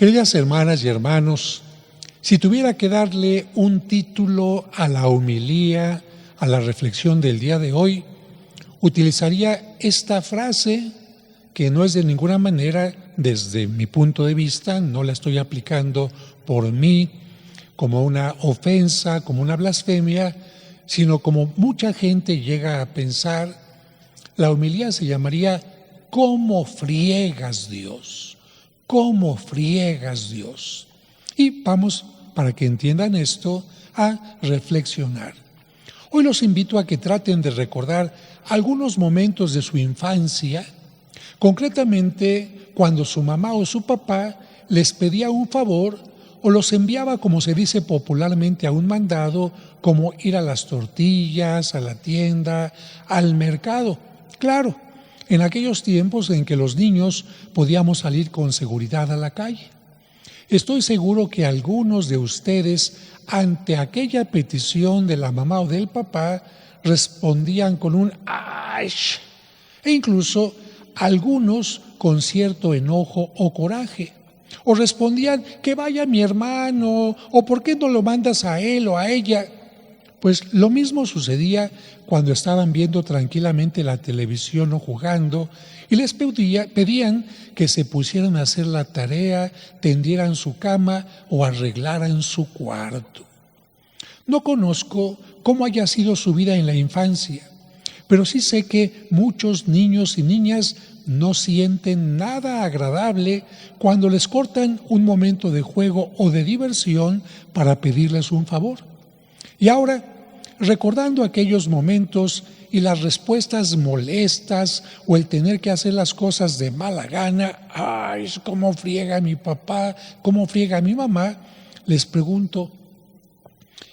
Queridas hermanas y hermanos, si tuviera que darle un título a la homilía, a la reflexión del día de hoy, utilizaría esta frase que no es de ninguna manera, desde mi punto de vista, no la estoy aplicando por mí como una ofensa, como una blasfemia, sino como mucha gente llega a pensar, la homilía se llamaría ¿cómo friegas Dios? ¿Cómo friegas Dios? Y vamos, para que entiendan esto, a reflexionar. Hoy los invito a que traten de recordar algunos momentos de su infancia, concretamente cuando su mamá o su papá les pedía un favor o los enviaba, como se dice popularmente, a un mandado, como ir a las tortillas, a la tienda, al mercado. Claro, en aquellos tiempos en que los niños podíamos salir con seguridad a la calle. Estoy seguro que algunos de ustedes, ante aquella petición de la mamá o del papá, respondían con un ¡ay! E incluso algunos con cierto enojo o coraje. O respondían que vaya mi hermano, o ¿por qué no lo mandas a él o a ella? Pues lo mismo sucedía cuando estaban viendo tranquilamente la televisión o jugando y les pedían que se pusieran a hacer la tarea, tendieran su cama o arreglaran su cuarto. No conozco cómo haya sido su vida en la infancia, pero sí sé que muchos niños y niñas no sienten nada agradable cuando les cortan un momento de juego o de diversión para pedirles un favor. Y ahora, recordando aquellos momentos y las respuestas molestas o el tener que hacer las cosas de mala gana, ¡ay, cómo friega mi papá, cómo friega mi mamá!, les pregunto,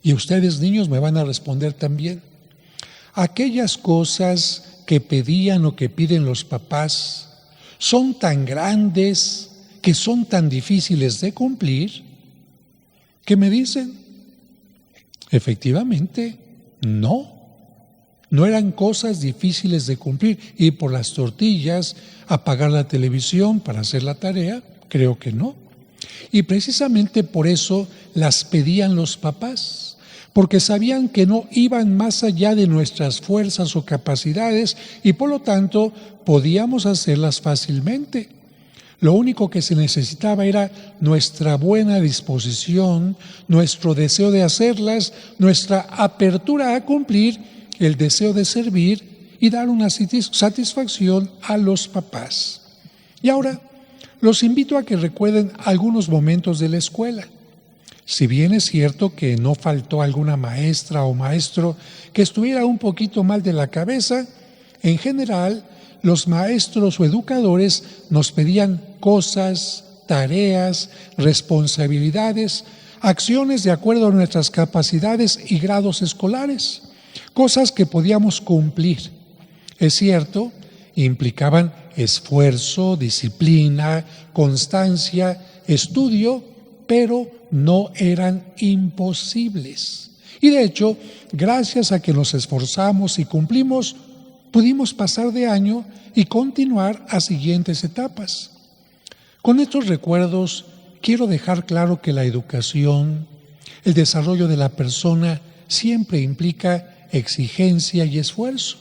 y ustedes niños me van a responder también, aquellas cosas que pedían o que piden los papás son tan grandes, que son tan difíciles de cumplir, ¿qué me dicen? Efectivamente, no eran cosas difíciles de cumplir. Ir por las tortillas, apagar la televisión para hacer la tarea, creo que no. Y precisamente por eso las pedían los papás, porque sabían que no iban más allá de nuestras fuerzas o capacidades y por lo tanto podíamos hacerlas fácilmente. Lo único que se necesitaba era nuestra buena disposición, nuestro deseo de hacerlas, nuestra apertura a cumplir, el deseo de servir y dar una satisfacción a los papás. Y ahora los invito a que recuerden algunos momentos de la escuela. Si bien es cierto que no faltó alguna maestra o maestro que estuviera un poquito mal de la cabeza, en general los maestros o educadores nos pedían cosas, tareas, responsabilidades, acciones de acuerdo a nuestras capacidades y grados escolares, cosas que podíamos cumplir. Es cierto, implicaban esfuerzo, disciplina, constancia, estudio, pero no eran imposibles. Y de hecho, gracias a que nos esforzamos y cumplimos, pudimos pasar de año y continuar a siguientes etapas. Con estos recuerdos, quiero dejar claro que la educación, el desarrollo de la persona, siempre implica exigencia y esfuerzo.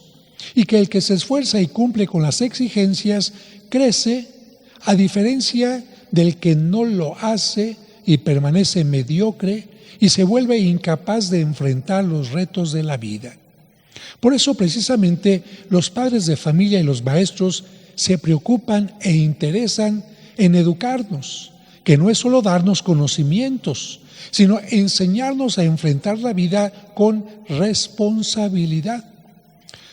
Y que el que se esfuerza y cumple con las exigencias, crece, a diferencia del que no lo hace y permanece mediocre y se vuelve incapaz de enfrentar los retos de la vida. Por eso precisamente los padres de familia y los maestros se preocupan e interesan en educarnos, que no es solo darnos conocimientos, sino enseñarnos a enfrentar la vida con responsabilidad.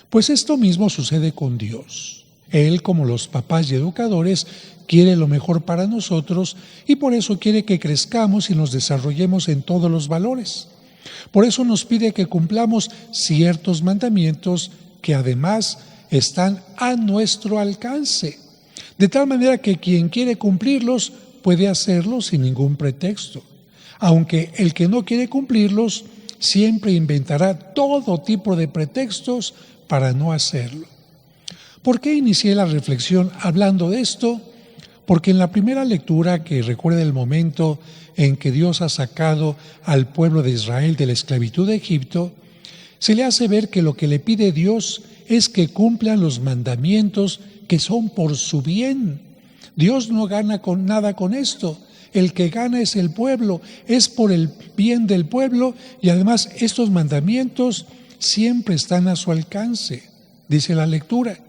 Pues esto mismo sucede con Dios. Él, como los papás y educadores, quiere lo mejor para nosotros y por eso quiere que crezcamos y nos desarrollemos en todos los valores. Por eso nos pide que cumplamos ciertos mandamientos que además están a nuestro alcance, de tal manera que quien quiere cumplirlos puede hacerlo sin ningún pretexto, aunque el que no quiere cumplirlos siempre inventará todo tipo de pretextos para no hacerlo. ¿Por qué inicié la reflexión hablando de esto? Porque en la primera lectura, que recuerda el momento en que Dios ha sacado al pueblo de Israel de la esclavitud de Egipto, se le hace ver que lo que le pide Dios es que cumplan los mandamientos que son por su bien. Dios no gana con nada con esto. El que gana es el pueblo, es por el bien del pueblo, y además estos mandamientos siempre están a su alcance. Dice la lectura: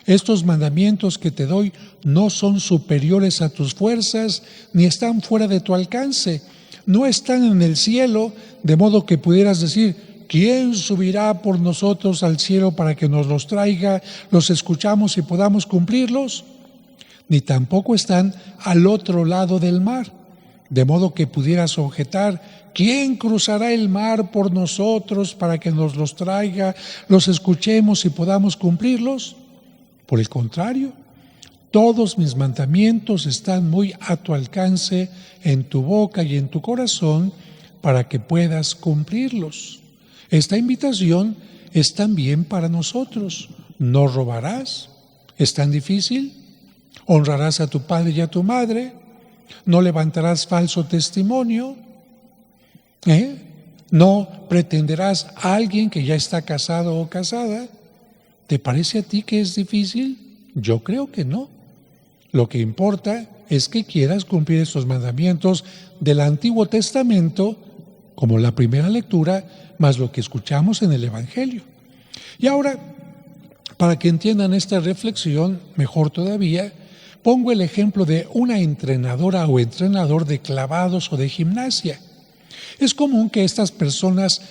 estos mandamientos que te doy no son superiores a tus fuerzas, ni están fuera de tu alcance. No están en el cielo, de modo que pudieras decir: ¿quién subirá por nosotros al cielo para que nos los traiga, los escuchamos y podamos cumplirlos? Ni tampoco están al otro lado del mar, de modo que pudieras objetar: ¿quién cruzará el mar por nosotros para que nos los traiga, los escuchemos y podamos cumplirlos? Por el contrario, todos mis mandamientos están muy a tu alcance, en tu boca y en tu corazón, para que puedas cumplirlos. Esta invitación es también para nosotros. No robarás. ¿Es tan difícil? Honrarás a tu padre y a tu madre. No levantarás falso testimonio. No pretenderás a alguien que ya está casado o casada. ¿Te parece a ti que es difícil? Yo creo que no. Lo que importa es que quieras cumplir estos mandamientos del Antiguo Testamento, como la primera lectura, más lo que escuchamos en el Evangelio. Y ahora, para que entiendan esta reflexión mejor todavía, pongo el ejemplo de una entrenadora o entrenador de clavados o de gimnasia. Es común que estas personas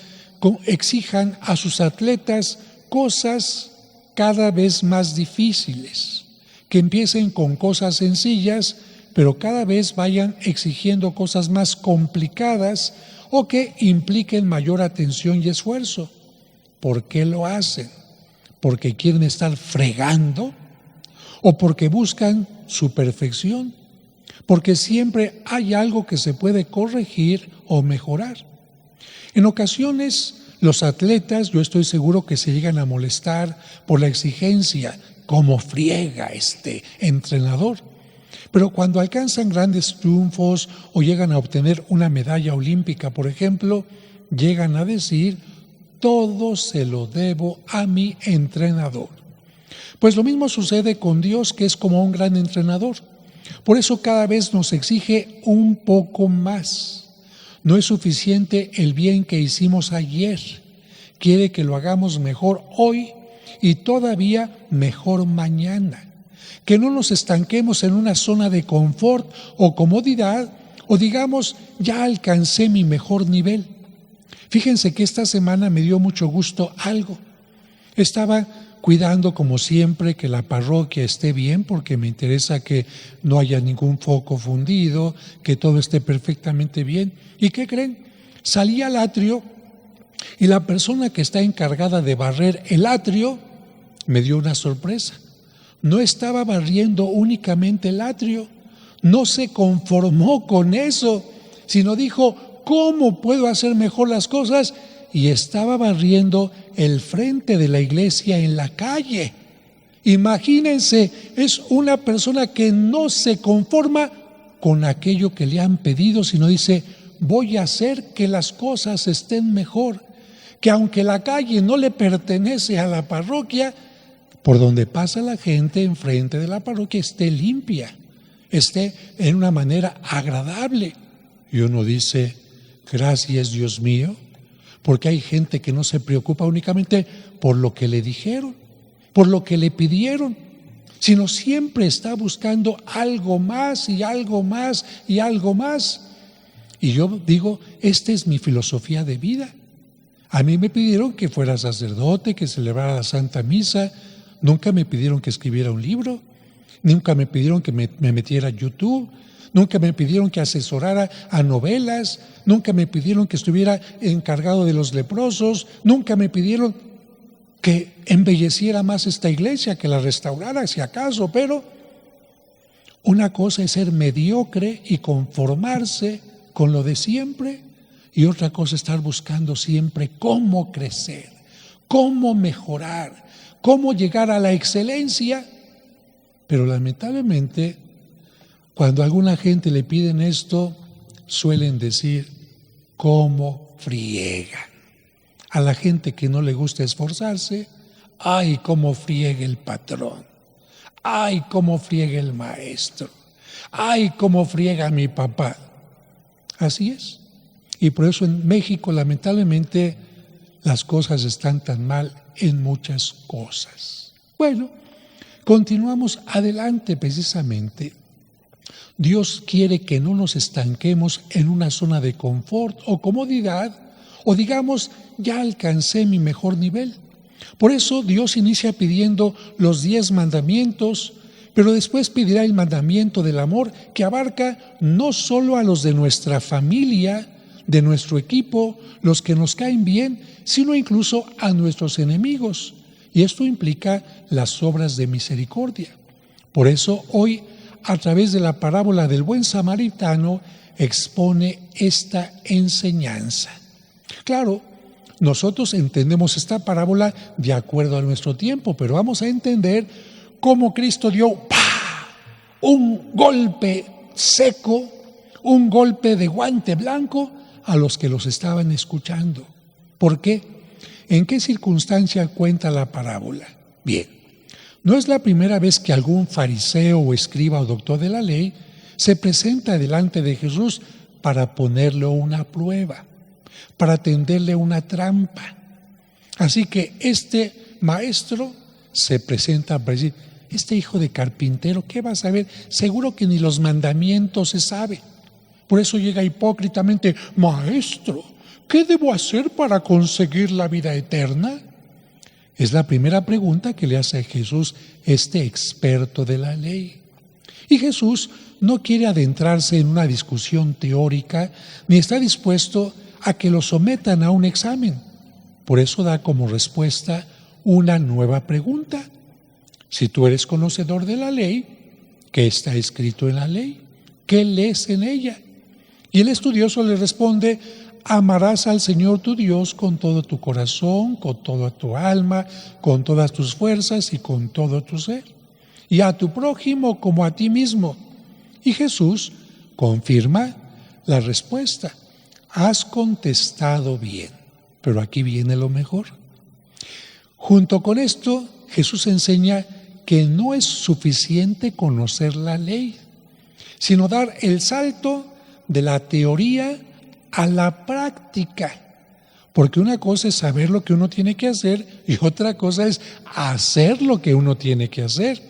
exijan a sus atletas cosas cada vez más difíciles, que empiecen con cosas sencillas, pero cada vez vayan exigiendo cosas más complicadas o que impliquen mayor atención y esfuerzo. ¿Por qué lo hacen? ¿Porque quieren estar fregando? ¿O porque buscan su perfección? Porque siempre hay algo que se puede corregir o mejorar. En ocasiones, los atletas, yo estoy seguro que se llegan a molestar por la exigencia, como friega este entrenador. Pero cuando alcanzan grandes triunfos o llegan a obtener una medalla olímpica, por ejemplo, llegan a decir: todo se lo debo a mi entrenador. Pues lo mismo sucede con Dios, que es como un gran entrenador. Por eso cada vez nos exige un poco más. No es suficiente el bien que hicimos ayer. Quiere que lo hagamos mejor hoy y todavía mejor mañana. Que no nos estanquemos en una zona de confort o comodidad, o digamos: ya alcancé mi mejor nivel. Fíjense que esta semana me dio mucho gusto algo. Estaba cuidando, como siempre, que la parroquia esté bien, porque me interesa que no haya ningún foco fundido, que todo esté perfectamente bien. ¿Y qué creen? Salí al atrio y la persona que está encargada de barrer el atrio me dio una sorpresa. No estaba barriendo únicamente el atrio, no se conformó con eso, sino dijo: ¿cómo puedo hacer mejor las cosas? Y estaba barriendo el frente de la iglesia en la calle. Imagínense, es una persona que no se conforma con aquello que le han pedido, sino dice: voy a hacer que las cosas estén mejor, que aunque la calle no le pertenece a la parroquia, por donde pasa la gente enfrente de la parroquia esté limpia, esté en una manera agradable. Y uno dice: gracias, Dios mío, porque hay gente que no se preocupa únicamente por lo que le dijeron, por lo que le pidieron, sino siempre está buscando algo más y algo más y algo más. Y yo digo: esta es mi filosofía de vida. A mí me pidieron que fuera sacerdote, que celebrara la Santa Misa. Nunca me pidieron que escribiera un libro, nunca me pidieron que me metiera a YouTube, nunca me pidieron que asesorara a novelas, nunca me pidieron que estuviera encargado de los leprosos, nunca me pidieron que embelleciera más esta iglesia, que la restaurara si acaso. Pero una cosa es ser mediocre y conformarse con lo de siempre, y otra cosa es estar buscando siempre cómo crecer, cómo mejorar, cómo llegar a la excelencia. Pero lamentablemente Cuando a alguna gente le piden esto, suelen decir, ¿cómo friega? A la gente que no le gusta esforzarse, ¡ay, cómo friega el patrón! ¡Ay, cómo friega el maestro! ¡Ay, cómo friega mi papá! Así es. Y por eso en México, lamentablemente, las cosas están tan mal en muchas cosas. Bueno, continuamos adelante precisamente. Dios quiere que no nos estanquemos en una zona de confort o comodidad, o digamos, ya alcancé mi mejor nivel. Por eso Dios inicia pidiendo los 10 mandamientos, pero después pedirá el mandamiento del amor, que abarca no solo a los de nuestra familia, de nuestro equipo, los que nos caen bien, sino incluso a nuestros enemigos. Y esto implica las obras de misericordia. Por eso hoy, a través de la parábola del buen samaritano, expone esta enseñanza. Claro, nosotros entendemos esta parábola de acuerdo a nuestro tiempo, pero vamos a entender cómo Cristo dio un golpe seco, un golpe de guante blanco a los que los estaban escuchando. ¿Por qué? ¿En qué circunstancia cuenta la parábola? Bien, no es la primera vez que algún fariseo o escriba o doctor de la ley se presenta delante de Jesús para ponerle una prueba, para tenderle una trampa. Así que este maestro se presenta para decir, este hijo de carpintero, ¿qué va a saber? Seguro que ni los mandamientos se sabe. Por eso llega hipócritamente, maestro, ¿qué debo hacer para conseguir la vida eterna? Es la primera pregunta que le hace a Jesús este experto de la ley. Y Jesús no quiere adentrarse en una discusión teórica, ni está dispuesto a que lo sometan a un examen. Por eso da como respuesta una nueva pregunta. Si tú eres conocedor de la ley, ¿qué está escrito en la ley? ¿Qué lees en ella? Y el estudioso le responde, amarás al Señor tu Dios con todo tu corazón, con toda tu alma, con todas tus fuerzas y con todo tu ser, y a tu prójimo como a ti mismo. Y Jesús confirma la respuesta. Has contestado bien, pero aquí viene lo mejor. Junto con esto, Jesús enseña que no es suficiente conocer la ley, sino dar el salto de la teoría a la práctica. Porque una cosa es saber lo que uno tiene que hacer y otra cosa es hacer lo que uno tiene que hacer.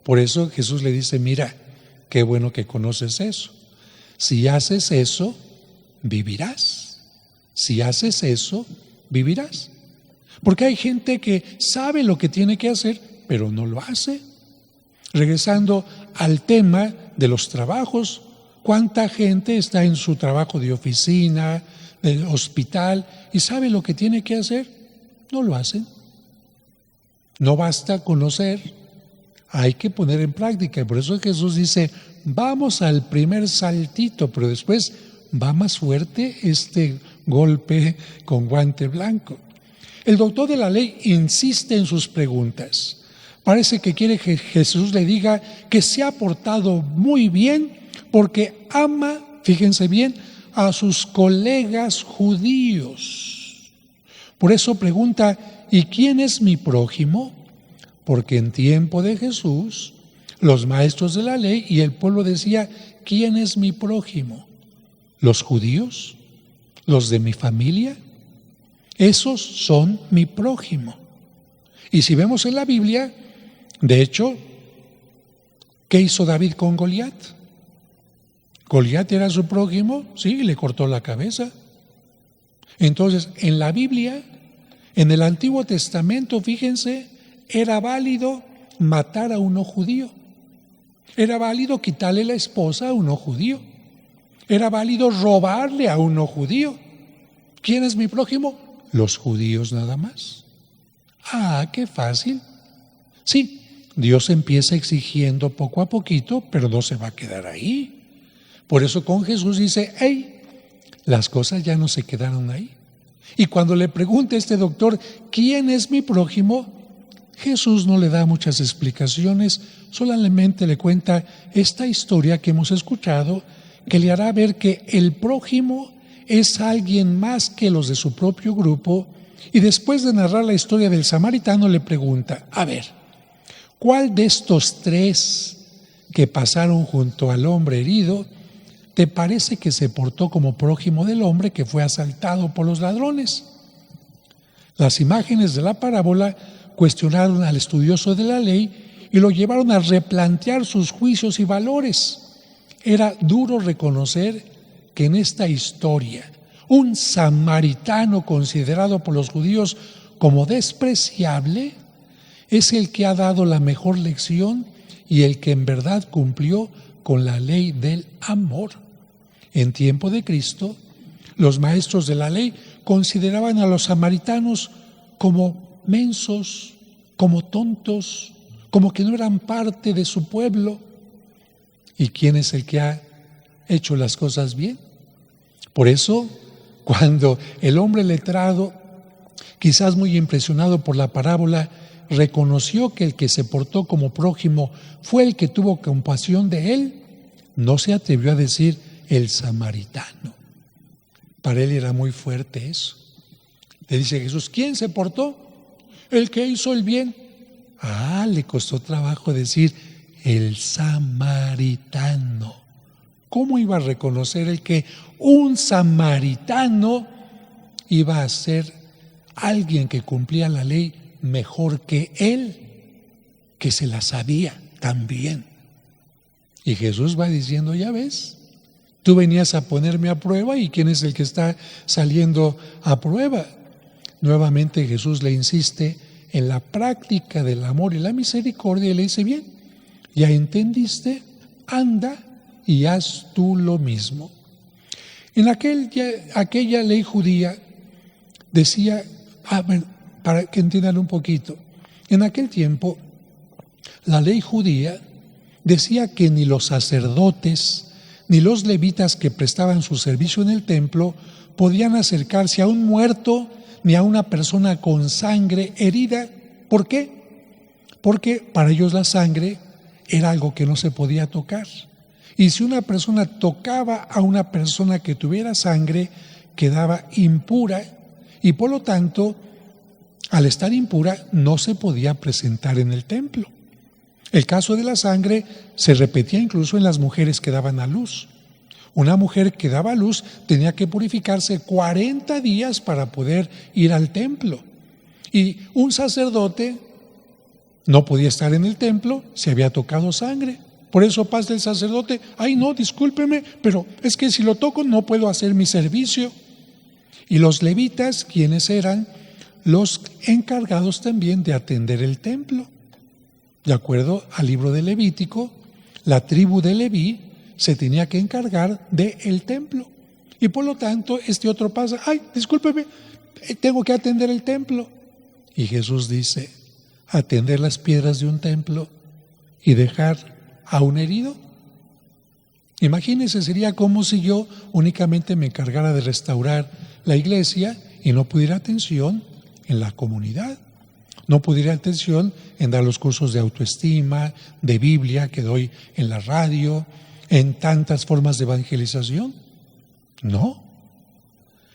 Por eso Jesús le dice, mira, qué bueno que conoces eso. Si haces eso, vivirás. Si haces eso, vivirás. Porque hay gente que sabe lo que tiene que hacer, pero no lo hace. Regresando al tema de los trabajos, ¿cuánta gente está en su trabajo de oficina, de hospital, y sabe lo que tiene que hacer? No lo hacen. No basta conocer, hay que poner en práctica. Y por eso Jesús dice, vamos al primer saltito, pero después va más fuerte este golpe con guante blanco. El doctor de la ley insiste en sus preguntas. Parece que quiere que Jesús le diga que se ha portado muy bien porque ama, fíjense bien, a sus colegas judíos. Por eso pregunta, ¿y quién es mi prójimo? Porque en tiempo de Jesús, los maestros de la ley y el pueblo decía, ¿quién es mi prójimo? ¿Los judíos? ¿Los de mi familia? Esos son mi prójimo. Y si vemos en la Biblia, de hecho, ¿qué hizo David con Goliat? Goliat era su prójimo, sí, le cortó la cabeza. Entonces, en la Biblia, en el Antiguo Testamento, fíjense, era válido matar a uno judío. Era válido quitarle la esposa a uno judío. Era válido robarle a uno judío. ¿Quién es mi prójimo? Los judíos nada más. Ah, qué fácil. Sí, Dios empieza exigiendo poco a poquito, pero no se va a quedar ahí. Por eso con Jesús dice, hey, las cosas ya no se quedaron ahí. Y cuando le pregunta a este doctor, ¿quién es mi prójimo? Jesús no le da muchas explicaciones, solamente le cuenta esta historia que hemos escuchado, que le hará ver que el prójimo es alguien más que los de su propio grupo, y después de narrar la historia del samaritano le pregunta, a ver, ¿cuál de estos tres que pasaron junto al hombre herido te parece que se portó como prójimo del hombre que fue asaltado por los ladrones? Las imágenes de la parábola cuestionaron al estudioso de la ley y lo llevaron a replantear sus juicios y valores. Era duro reconocer que en esta historia un samaritano considerado por los judíos como despreciable es el que ha dado la mejor lección y el que en verdad cumplió con la ley del amor. En tiempo de Cristo, los maestros de la ley consideraban a los samaritanos como mensos, como tontos, como que no eran parte de su pueblo. ¿Y quién es el que ha hecho las cosas bien? Por eso, cuando el hombre letrado, quizás muy impresionado por la parábola, reconoció que el que se portó como prójimo fue el que tuvo compasión de él, no se atrevió a decir el samaritano. Para él era muy fuerte eso. Le dice Jesús, ¿quién se portó? El que hizo el bien. Le costó trabajo decir el samaritano. ¿Cómo iba a reconocer el que un samaritano iba a ser alguien que cumplía la ley mejor que él, que se la sabía también? Y Jesús va diciendo, ya ves, tú venías a ponerme a prueba y ¿quién es el que está saliendo a prueba? Nuevamente Jesús le insiste en la práctica del amor y la misericordia y le dice, bien, ya entendiste, anda y haz tú lo mismo. En aquella ley judía decía, para que entiendan un poquito, en aquel tiempo la ley judía decía que ni los sacerdotes ni los levitas que prestaban su servicio en el templo podían acercarse a un muerto ni a una persona con sangre herida. ¿Por qué? Porque para ellos la sangre era algo que no se podía tocar. Y si una persona tocaba a una persona que tuviera sangre, quedaba impura y por lo tanto, al estar impura, no se podía presentar en el templo. El caso de la sangre se repetía incluso en las mujeres que daban a luz. Una mujer que daba a luz tenía que purificarse 40 días para poder ir al templo. Y un sacerdote no podía estar en el templo si había tocado sangre. Por eso pasa el sacerdote, no, discúlpeme, pero es que si lo toco no puedo hacer mi servicio. Y los levitas, quienes eran los encargados también de atender el templo. De acuerdo al libro de Levítico, la tribu de Leví se tenía que encargar del templo. Y por lo tanto, este otro pasa, discúlpeme, tengo que atender el templo. Y Jesús dice, atender las piedras de un templo y dejar a un herido. Imagínense, sería como si yo únicamente me encargara de restaurar la iglesia y no pudiera atención en la comunidad. No pudiera atención en dar los cursos de autoestima, de Biblia que doy en la radio, en tantas formas de evangelización. No.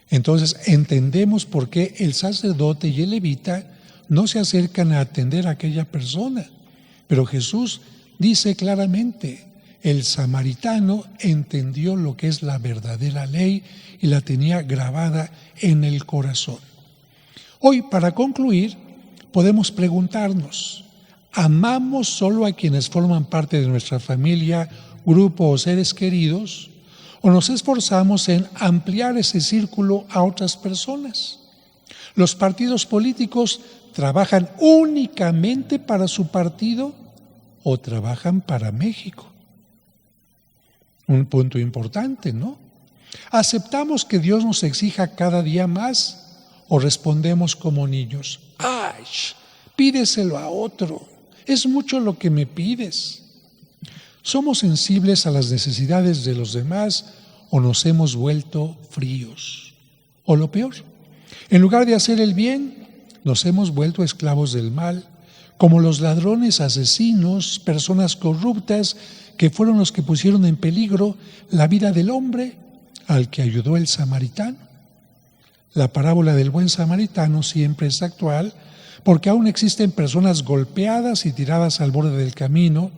Entonces entendemos por qué el sacerdote y el levita no se acercan a atender a aquella persona. Pero Jesús dice claramente, el samaritano entendió lo que es la verdadera ley y la tenía grabada en el corazón. Hoy, para concluir, podemos preguntarnos, ¿amamos solo a quienes forman parte de nuestra familia, grupo o seres queridos? ¿O nos esforzamos en ampliar ese círculo a otras personas? ¿Los partidos políticos trabajan únicamente para su partido o trabajan para México? Un punto importante, ¿no? ¿Aceptamos que Dios nos exija cada día más o respondemos como niños? Pídeselo a otro, es mucho lo que me pides. ¿Somos sensibles a las necesidades de los demás o nos hemos vuelto fríos? O lo peor, en lugar de hacer el bien, nos hemos vuelto esclavos del mal, como los ladrones, asesinos, personas corruptas, que fueron los que pusieron en peligro la vida del hombre al que ayudó el samaritano. La parábola del buen samaritano siempre es actual, porque aún existen personas golpeadas y tiradas al borde del camino.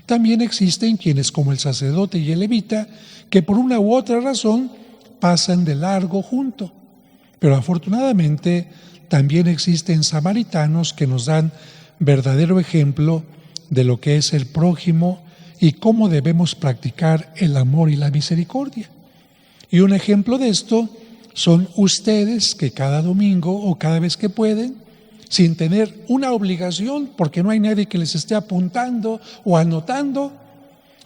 También existen quienes, como el sacerdote y el levita, que por una u otra razón pasan de largo junto. Pero afortunadamente también existen samaritanos que nos dan verdadero ejemplo de lo que es el prójimo y cómo debemos practicar el amor y la misericordia. Y un ejemplo de esto son ustedes, que cada domingo o cada vez que pueden, sin tener una obligación, porque no hay nadie que les esté apuntando o anotando,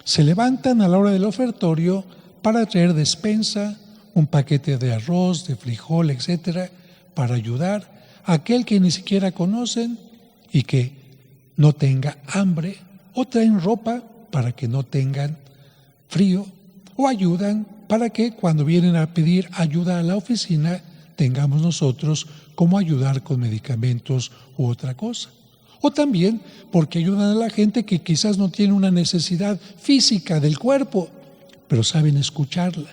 se levantan a la hora del ofertorio para traer despensa, un paquete de arroz, de frijol, etcétera, para ayudar a aquel que ni siquiera conocen y que no tenga hambre, o traen ropa para que no tengan frío, o ayudan para que cuando vienen a pedir ayuda a la oficina tengamos nosotros cómo ayudar con medicamentos u otra cosa. O también porque ayudan a la gente que quizás no tiene una necesidad física del cuerpo, pero saben escucharla,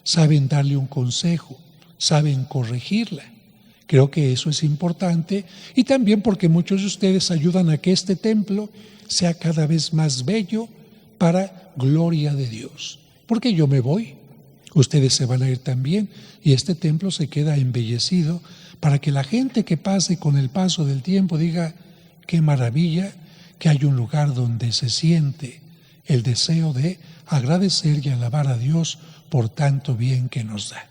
saben darle un consejo, saben corregirla. Creo que eso es importante, y también porque muchos de ustedes ayudan a que este templo sea cada vez más bello para gloria de Dios. Porque yo me voy, ustedes se van a ir también, y este templo se queda embellecido para que la gente que pase con el paso del tiempo diga: qué maravilla que hay un lugar donde se siente el deseo de agradecer y alabar a Dios por tanto bien que nos da.